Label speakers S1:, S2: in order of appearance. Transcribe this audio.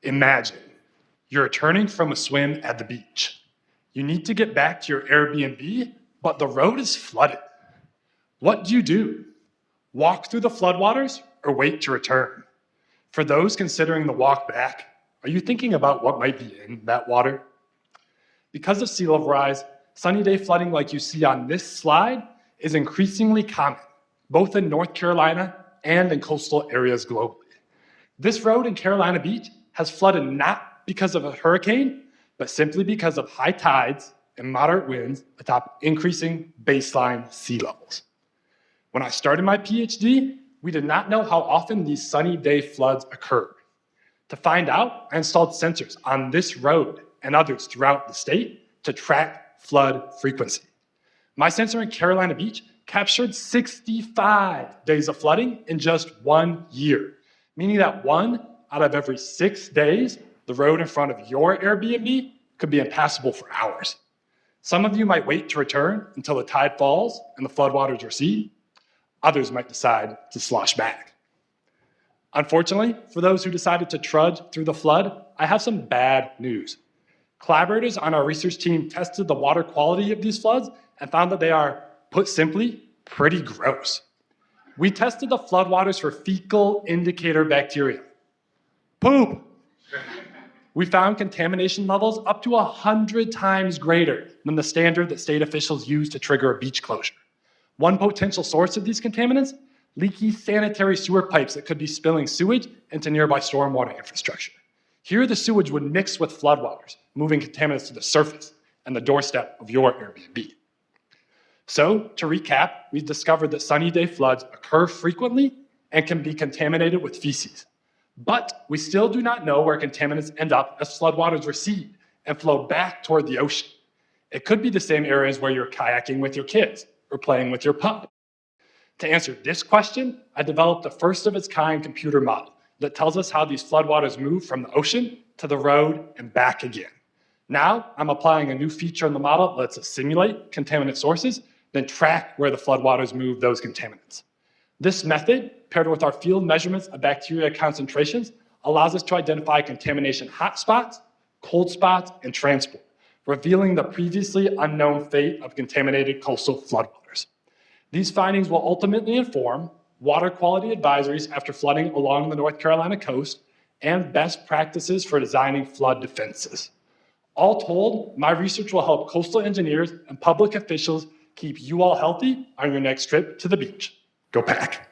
S1: Imagine you're returning from a swim at the beach. You need to get back to your Airbnb, but the road is flooded. What do? Walk through the floodwaters or wait to return? For those considering the walk back, are you thinking about what might be in that water? Because of sea level rise, sunny day flooding like you see on this slide is increasingly common, both in North Carolina and in coastal areas globally. This road in Carolina Beach has flooded not because of a hurricane, but simply because of high tides and moderate winds atop increasing baseline sea levels. When I started my PhD, we did not know how often these sunny day floods occur. To find out, I installed sensors on this road and others throughout the state to track flood frequency. My sensor in Carolina Beach captured 65 days of flooding in just 1 year, meaning that 1 out of every 6 days, the road in front of your Airbnb could be impassable for hours. Some of you might wait to return until the tide falls and the floodwaters recede. Others might decide to slosh back. Unfortunately, for those who decided to trudge through the flood, I have some bad news. Collaborators on our research team tested the water quality of these floods and found that they are, put simply, pretty gross. We tested the floodwaters for fecal indicator bacteria. Poop! We found contamination levels up to 100 times greater than the standard that state officials use to trigger a beach closure. One potential source of these contaminants, leaky sanitary sewer pipes that could be spilling sewage into nearby stormwater infrastructure. Here, the sewage would mix with floodwaters, moving contaminants to the surface and the doorstep of your Airbnb. So, to recap, we've discovered that sunny day floods occur frequently and can be contaminated with feces. But we still do not know where contaminants end up as floodwaters recede and flow back toward the ocean. It could be the same areas where you're kayaking with your kids or playing with your pup. To answer this question, I developed a first-of-its-kind computer model that tells us how these floodwaters move from the ocean to the road and back again. Now, I'm applying a new feature in the model that lets us simulate contaminant sources, then track where the floodwaters move those contaminants. This method, paired with our field measurements of bacteria concentrations, allows us to identify contamination hotspots, cold spots, and transport, revealing the previously unknown fate of contaminated coastal floodwaters. These findings will ultimately inform water quality advisories after flooding along the North Carolina coast and best practices for designing flood defenses. All told, my research will help coastal engineers and public officials keep you all healthy on your next trip to the beach. Go Pack!